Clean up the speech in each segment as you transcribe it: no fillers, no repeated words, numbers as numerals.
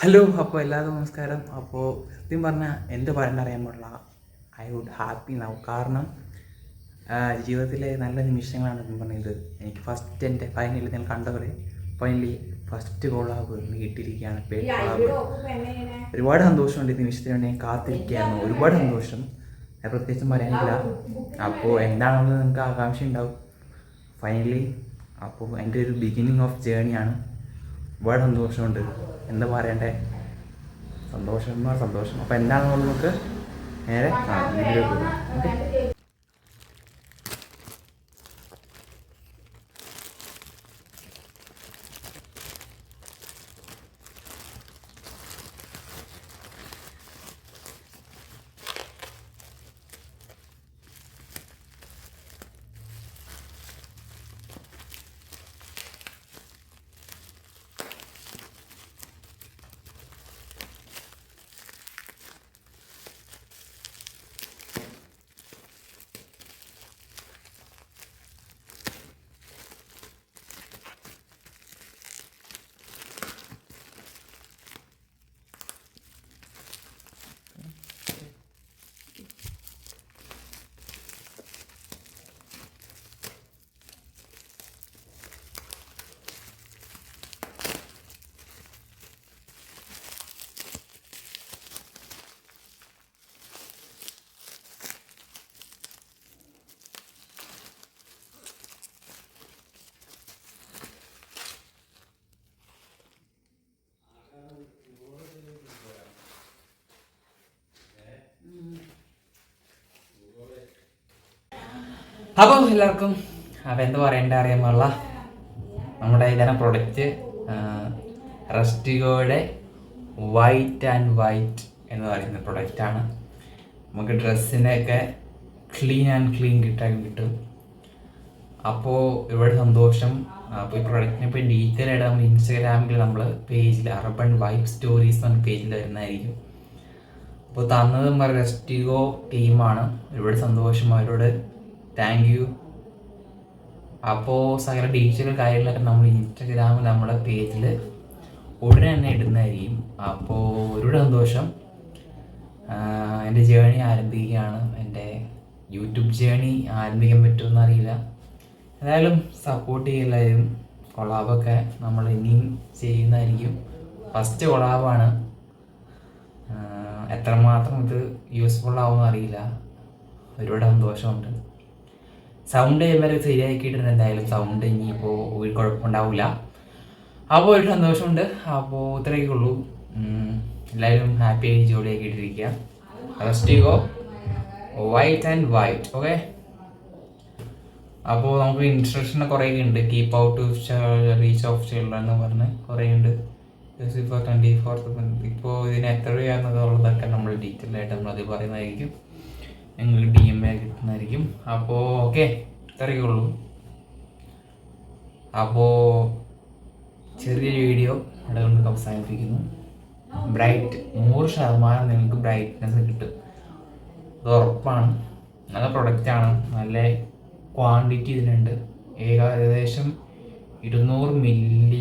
Hello, അപ്പോൾ എല്ലാവർക്കും നമസ്കാരം. അപ്പോൾ സത്യം പറഞ്ഞാൽ എന്ത് പറയേണ്ട അറിയാൻ പാടില്ല. I would happy now. കാരണം ജീവിതത്തിലെ നല്ല നിമിഷങ്ങളാണ് എന്ന് പറഞ്ഞത്. എനിക്ക് ഫസ്റ്റ് എൻ്റെ ഫൈനലി നിങ്ങൾ കണ്ടവരെ ഫൈനലി ഫസ്റ്റ് കൊളാബ് കിട്ടിയിരിക്കുകയാണ്. Paid collab. ഒരുപാട് സന്തോഷമുണ്ട്. ഈ നിമിഷത്തിന് വേണ്ടി ഞാൻ കാത്തിരിക്കുകയായിരുന്നു. ഒരുപാട് സന്തോഷം. പ്രത്യേകിച്ചും പറയാനില്ല. അപ്പോൾ എന്താണെന്ന് നിങ്ങൾക്ക് ആകാംക്ഷ ഉണ്ടാവും. ഫൈനലി അപ്പോൾ എൻ്റെ ഒരു ബിഗിനിങ് ഓഫ് ജേണിയാണ്. ഒരുപാട് സന്തോഷമുണ്ട്. എന്താ പറയണ്ടേ, സന്തോഷം. അപ്പോൾ എന്താണെന്നുള്ളത് നമുക്ക് നേരെ വീഡിയോയിലേക്ക് പോകാം. ഓക്കെ. അപ്പോൾ എല്ലാവർക്കും എന്താ പറയേണ്ട അറിയാൻ പാടില്ല. നമ്മുടെ ഇതേ പ്രൊഡക്റ്റ് റെസ്റ്റിഗോയുടെ വൈറ്റ് ആൻഡ് വൈറ്റ് എന്ന് പറയുന്ന പ്രൊഡക്റ്റാണ്. നമുക്ക് ഡ്രസ്സിനെയൊക്കെ ക്ലീൻ കിട്ടും. അപ്പോൾ ഇവിടെ സന്തോഷം. അപ്പോൾ ഈ പ്രൊഡക്റ്റിനെ ഇപ്പോൾ ഡീറ്റെയിൽ ആയിട്ട് നമ്മൾ ഇൻസ്റ്റാഗ്രാമിൽ നമ്മൾ പേജിൽ അർബൻ വൈബ് സ്റ്റോറീസ് എന്ന പേജിൽ വരുന്നതായിരിക്കും. അപ്പോൾ തന്നത് നമ്മുടെ റെസ്റ്റിഗോ ടീമാണ്. ഒരുപാട് സന്തോഷം, അവരോട് താങ്ക് യു. അപ്പോൾ സകല ഡീറ്റെയിൽ കാര്യങ്ങളൊക്കെ നമ്മൾ ഇൻസ്റ്റാഗ്രാമിൽ നമ്മുടെ പേജിൽ ഉടനെ തന്നെ ഇടുന്നതായിരിക്കും. അപ്പോൾ ഒരുപാട് സന്തോഷം. എൻ്റെ ജേണി ആരംഭിക്കുകയാണ്. എൻ്റെ യൂട്യൂബ് ജേണി ആരംഭിക്കാൻ പറ്റുമെന്ന് അറിയില്ല. എന്തായാലും സപ്പോർട്ട് ചെയ്യലായാലും കൊളാബൊക്കെ നമ്മൾ ഇനിയും ചെയ്യുന്നതായിരിക്കും. ഫസ്റ്റ് കൊളാബാണ്. എത്രമാത്രം ഇത് യൂസ്ഫുൾ ആവുമെന്ന് അറിയില്ല. ഒരുപാട് സന്തോഷമുണ്ട്. സൗണ്ട് വരെ ശരിയാക്കിയിട്ടുണ്ട്. എന്തായാലും സൗണ്ട് ഇനിയിപ്പോൾ ഒരു കുഴപ്പമുണ്ടാവില്ല. അപ്പോൾ ഒരു സന്തോഷമുണ്ട്. അപ്പോൾ ഇത്രയൊക്കെ ഉള്ളൂ. എല്ലാവരും ഹാപ്പിയായി ജോലിയാക്കി ഇട്ടിരിക്കുക. റെസ്റ്റിഗോ വൈറ്റ് ആൻഡ് വൈറ്റ്. ഓക്കെ. അപ്പോൾ നമുക്ക് ഇൻസ്ട്രക്ഷൻ കുറേ ഉണ്ട്. Keep out to reach of children എന്ന് പറഞ്ഞ് കുറേ ഉണ്ട്. ഫോർ 24 ഇപ്പോൾ ഇതിന് എത്ര രൂപയാണെന്നുള്ളതൊക്കെ നമ്മൾ ഡീറ്റെയിൽ ആയിട്ട് നമ്മളത് പറയുന്നതായിരിക്കും. നിങ്ങൾക്ക് DM കിട്ടുന്നതായിരിക്കും. അപ്പോൾ ഓക്കെ, ഇത്രയൊക്കെ ഉള്ളൂ. അപ്പോൾ ചെറിയൊരു വീഡിയോ ഇവിടെ കൊണ്ട് അവസാനിപ്പിക്കുന്നു. ബ്രൈറ്റ് 100% നിങ്ങൾക്ക് ബ്രൈറ്റ്നെസ് കിട്ടും. അത് ഉറപ്പാണ്. നല്ല പ്രൊഡക്റ്റാണ്. നല്ല ക്വാണ്ടിറ്റി ഇതിനുണ്ട്. ഏകദേശം 200 ml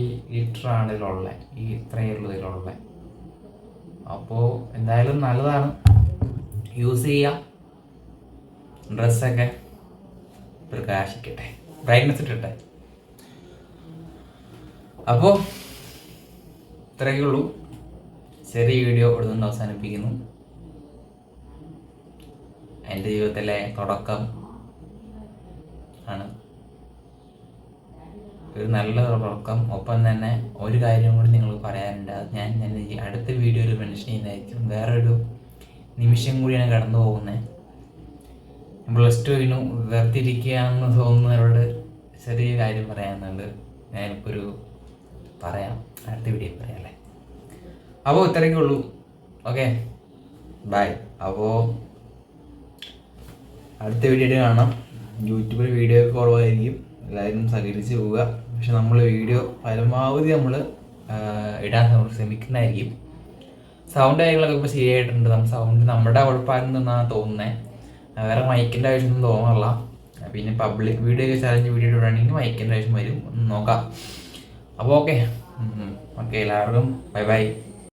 ഇതിലുള്ളത്. ഈ ഇത്രയുള്ളത് ഇതിലുള്ളത്. അപ്പോൾ എന്തായാലും നല്ലതാണ്, യൂസ് ചെയ്യുക. ഡ്രസ്സൊക്കെ പ്രകാശിക്കട്ടെ, ബ്രൈറ്റ്നെസ് ഇട്ടട്ടെ. അപ്പോൾ ഇത്രയൊക്കെ ഉള്ളൂ. ചെറിയ വീഡിയോ ഇവിടെ നിന്ന് അവസാനിപ്പിക്കുന്നു. എൻ്റെ ജീവിതത്തിലെ തുടക്കം ആണ്. ഒരു നല്ല തുടക്കം. ഒപ്പം തന്നെ ഒരു കാര്യം കൂടി നിങ്ങൾ പറയാനുണ്ട്. അത് ഞാൻ അടുത്ത വീഡിയോയിൽ മെൻഷൻ ചെയ്യുന്നതായിരിക്കും. വേറൊരു നിമിഷം കൂടിയാണ് കടന്നു പോകുന്നത്. +2 വെറുതിരിക്കുകയാണെന്ന് തോന്നുന്നവരോട് ചെറിയ കാര്യം പറയാനുണ്ട്. ഞാനിപ്പോൾ പറയാം, അടുത്ത വീഡിയോ പറയാം അല്ലേ. അപ്പോൾ ഇത്രയൊക്കെ ഉള്ളൂ. Okay, bye. അപ്പോൾ അടുത്ത വീഡിയോ കാണാം. യൂട്യൂബിൽ വീഡിയോ ഒക്കെ കുറവായിരിക്കും. എല്ലാവരും സഹകരിച്ച് പോവുക. പക്ഷെ നമ്മൾ വീഡിയോ പരമാവധി നമ്മൾ ഇടാൻ ശ്രമിക്കുന്നതായിരിക്കും. സൗണ്ട് കാര്യങ്ങളൊക്കെ ഇപ്പോൾ ശരിയായിട്ടുണ്ട്. സൗണ്ട് നമ്മുടെ കുഴപ്പമായിരുന്നെന്നാണ് തോന്നുന്നത്. വേറെ മൈക്കിൻ്റെ ആവശ്യമൊന്നും തോന്നണില്ല. പിന്നെ പബ്ലിക് വീഡിയോ ഒക്കെ ചലഞ്ച് വീഡിയോ ഇടുകയാണെങ്കിൽ മൈക്കിൻ്റെ ആവശ്യം വരും. നോക്കാം. അപ്പോൾ ഓക്കെ എല്ലാവർക്കും ബൈ ബൈ.